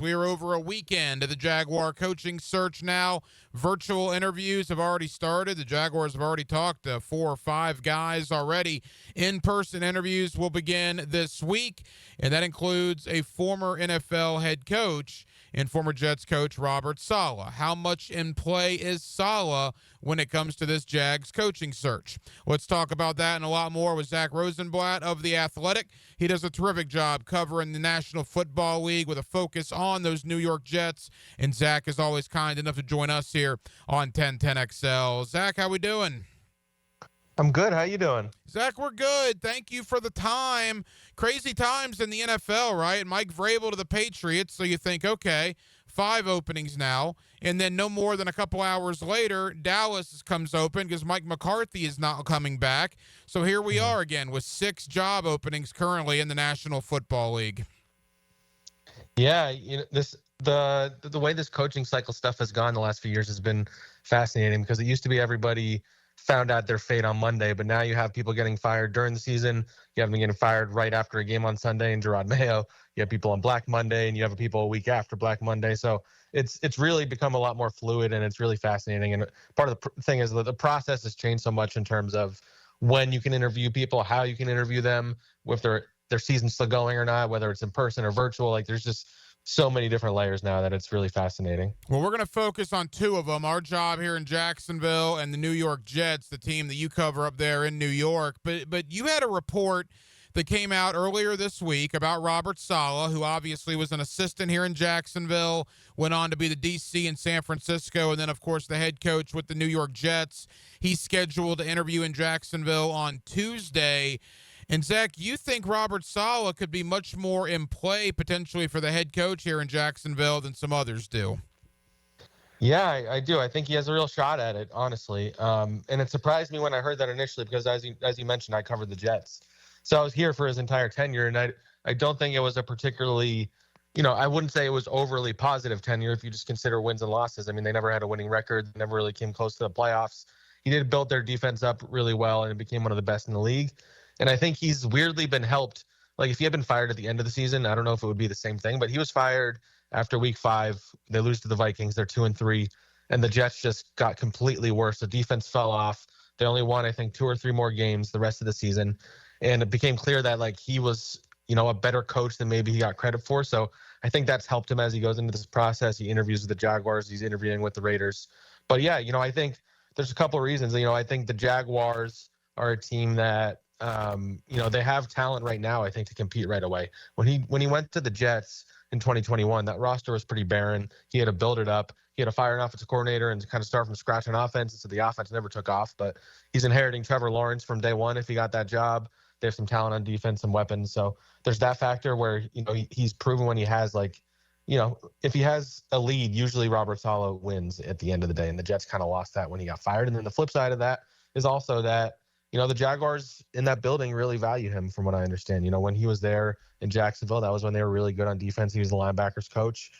We are over a weekend of the Jaguar coaching search now. Virtual interviews have already started. The Jaguars have already talked to 4 or 5 guys already. In-person interviews will begin this week, and that includes a former NFL head coach and former Jets coach Robert Saleh. How much in play is Saleh when it comes to this Jags coaching search? Let's talk about that and a lot more with Zack Rosenblatt of The Athletic. He does a terrific job covering the National Football League with a focus on those New York Jets. And Zack is always kind enough to join us here on 1010XL. Zack, how we doing? I'm good. How you doing? Zack, we're good. Thank you for the time. Crazy times in the NFL, right? Mike Vrabel to the Patriots, so you think, okay, 5 openings now, and then no more than a couple hours later, Dallas comes open because Mike McCarthy is not coming back. So here we are again with 6 job openings currently in the National Football League. Yeah, the way this coaching cycle stuff has gone the last few years has been fascinating because it used to be everybody found out their fate on Monday, but now you have people getting fired during the season. You have them getting fired right after a game on Sunday in Gerard Mayo. You have people on Black Monday, and you have people a week after Black Monday. So it's really become a lot more fluid, and it's really fascinating. And part of the thing is that the process has changed so much in terms of when you can interview people, how you can interview them, if their season's still going or not, whether it's in person or virtual. Like there's just so many different layers now that it's really fascinating. Well, we're going to focus on 2 of them, our job here in Jacksonville and the New York Jets, the team that you cover up there in New York. But you had a report that came out earlier this week about Robert Saleh, who obviously was an assistant here in Jacksonville, went on to be the DC in San Francisco, and then, of course, the head coach with the New York Jets. He's scheduled to interview in Jacksonville on Tuesday. And, Zack, you think Robert Saleh could be much more in play potentially for the head coach here in Jacksonville than some others do? Yeah, I do. I think he has a real shot at it, honestly. And it surprised me when I heard that initially because, as you mentioned, I covered the Jets. So I was here for his entire tenure, and I don't think it was a particularly, I wouldn't say it was overly positive tenure if you just consider wins and losses. I mean, they never had a winning record, they never really came close to the playoffs. He did build their defense up really well, and it became one of the best in the league. And I think he's weirdly been helped. Like if he had been fired at the end of the season, I don't know if it would be the same thing, but he was fired after week 5. They lose to the Vikings. They're 2-3, and the Jets just got completely worse. The defense fell off. They only won, I think, 2 or 3 more games the rest of the season. And it became clear that like he was, a better coach than maybe he got credit for. So I think that's helped him as he goes into this process. He interviews with the Jaguars. He's interviewing with the Raiders. But yeah, I think there's a couple of reasons. I think the Jaguars are a team that, they have talent right now, I think, to compete right away. When he went to the Jets in 2021, that roster was pretty barren. He had to build it up. He had to fire an offensive coordinator and kind of start from scratch on offense. So the offense never took off, but he's inheriting Trevor Lawrence from day one if he got that job. They have some talent on defense and weapons. So there's that factor where, he's proven when he has if he has a lead, usually Robert Saleh wins at the end of the day. And the Jets kind of lost that when he got fired. And then the flip side of that is also that, the Jaguars in that building really value him from what I understand. When he was there in Jacksonville, that was when they were really good on defense. He was the linebackers coach.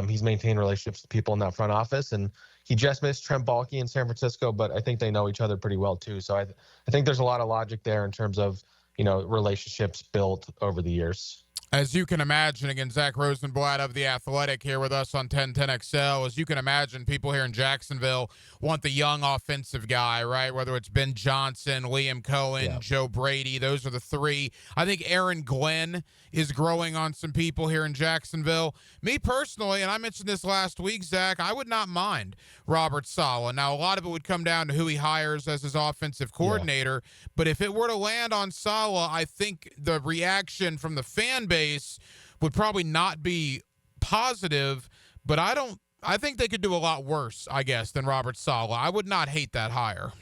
He's maintained relationships with people in that front office, and he just missed Trent Baalke in San Francisco, but I think they know each other pretty well too. So I think there's a lot of logic there in terms of, relationships built over the years. As you can imagine, again, Zack Rosenblatt of The Athletic here with us on 1010XL. As you can imagine, people here in Jacksonville want the young offensive guy, right? Whether it's Ben Johnson, Liam Cohen, Joe Brady, those are the 3. I think Aaron Glenn is growing on some people here in Jacksonville. Me personally, and I mentioned this last week, Zack, I would not mind Robert Saleh. Now, a lot of it would come down to who he hires as his offensive coordinator, but if it were to land on Saleh, I think the reaction from the fan base would probably not be positive, but I think they could do a lot worse, I guess, than Robert Saleh. I would not hate that hire.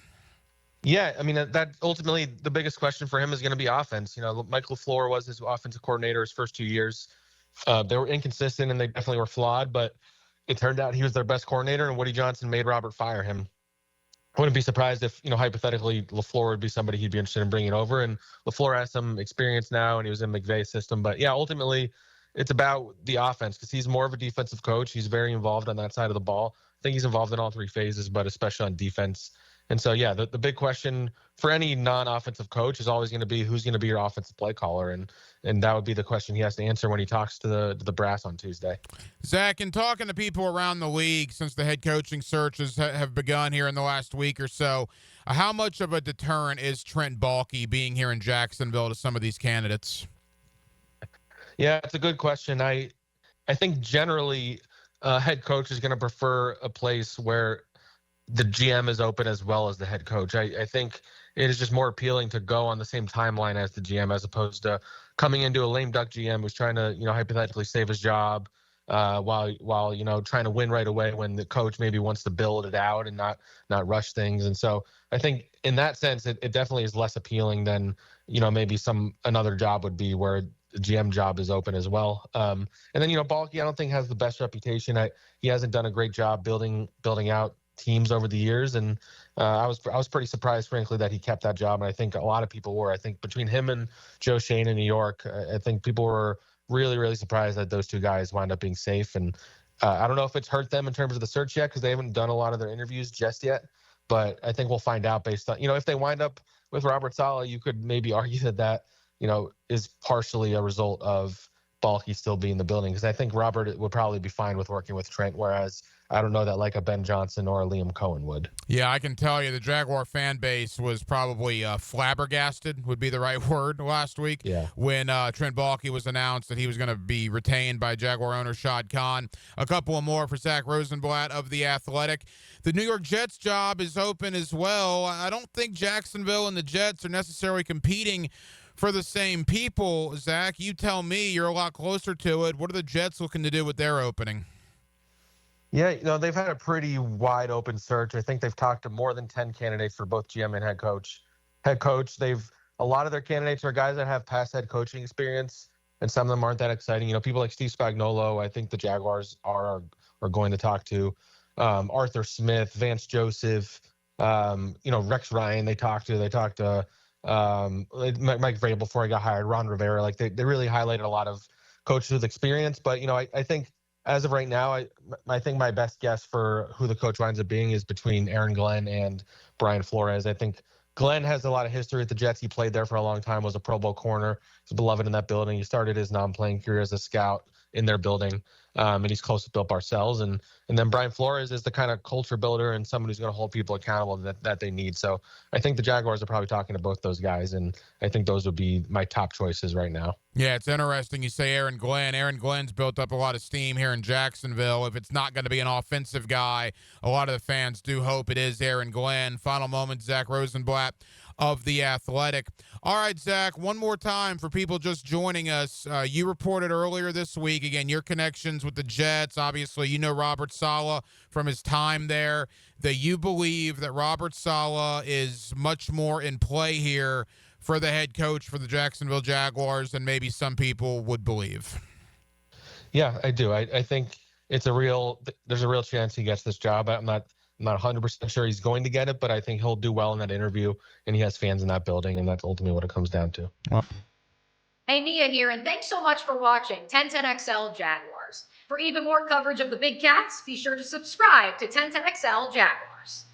Yeah, I mean, that ultimately the biggest question for him is going to be offense. Mike LaFleur was his offensive coordinator his first 2 years. They were inconsistent and they definitely were flawed, but it turned out he was their best coordinator, and Woody Johnson made Robert fire him. I wouldn't be surprised if, hypothetically, LaFleur would be somebody he'd be interested in bringing over. And LaFleur has some experience now, and he was in McVay's system. But, yeah, ultimately, it's about the offense because he's more of a defensive coach. He's very involved on that side of the ball. I think he's involved in all 3 phases, but especially on defense. And so, yeah, the big question for any non-offensive coach is always going to be who's going to be your offensive play caller, and that would be the question he has to answer when he talks to the brass on Tuesday. Zach, in talking to people around the league since the head coaching searches have begun here in the last week or so, how much of a deterrent is Trent Baalke being here in Jacksonville to some of these candidates? Yeah, it's a good question. I think generally head coach is going to prefer a place where the GM is open as well as the head coach. I think it is just more appealing to go on the same timeline as the GM as opposed to coming into a lame duck GM who's trying to, hypothetically save his job while trying to win right away when the coach maybe wants to build it out and not rush things. And so I think in that sense, it definitely is less appealing than, maybe another job would be where the GM job is open as well. And then, Baalke, I don't think has the best reputation. He hasn't done a great job building out teams over the years, and I was pretty surprised, frankly, that he kept that job. And I think a lot of people were. I think between him and Joe Shane in New York, I think people were really, really surprised that those two guys wound up being safe. And I don't know if it's hurt them in terms of the search yet because they haven't done a lot of their interviews just yet. But I think we'll find out based on, if they wind up with Robert Saleh, you could maybe argue that is partially a result of Baalke still being in the building, because I think Robert would probably be fine with working with Trent, whereas I don't know that like a Ben Johnson or a Liam Cohen would. Yeah, I can tell you the Jaguar fan base was probably flabbergasted would be the right word last week when Trent Baalke was announced that he was going to be retained by Jaguar owner Shad Khan. A couple more for Zack Rosenblatt of The Athletic. The New York Jets job is open as well. I don't think Jacksonville and the Jets are necessarily competing for the same people. Zach, you tell me, you're a lot closer to it. What are the Jets looking to do with their opening? Yeah, they've had a pretty wide open search. I think they've talked to more than 10 candidates for both GM and head coach. A lot of their candidates are guys that have past head coaching experience, and some of them aren't that exciting. People like Steve Spagnuolo, I think the Jaguars are going to talk to. Arthur Smith, Vance Joseph, Rex Ryan, they talked to Mike Vrabel before he got hired, Ron Rivera. Like they really highlighted a lot of coaches with experience. But, I think as of right now, I think my best guess for who the coach winds up being is between Aaron Glenn and Brian Flores. I think Glenn has a lot of history at the Jets. He played there for a long time, was a Pro Bowl corner. He's beloved in that building. He started his non-playing career as a scout in their building, and he's close to Bill Parcells. And then Brian Flores is the kind of culture builder and someone who's going to hold people accountable that they need. So I think the Jaguars are probably talking to both those guys, and I think those would be my top choices right now. Yeah, it's interesting you say Aaron Glenn. Aaron Glenn's built up a lot of steam here in Jacksonville. If it's not going to be an offensive guy, a lot of the fans do hope it is Aaron Glenn. Final moment, Zack Rosenblatt of The Athletic. All right, Zach, one more time for people just joining us. You reported earlier this week, again, your connections with the Jets. Obviously, you know Robert Saleh from his time there, that you believe that Robert Saleh is much more in play here for the head coach for the Jacksonville Jaguars than maybe some people would believe. Yeah, I do. I think there's a real chance he gets this job. I'm not 100% sure he's going to get it, but I think he'll do well in that interview, and he has fans in that building, and that's ultimately what it comes down to. Hey, Nia here, and thanks so much for watching 1010XL Jaguars. For even more coverage of the Big Cats, be sure to subscribe to 1010XL Jaguars.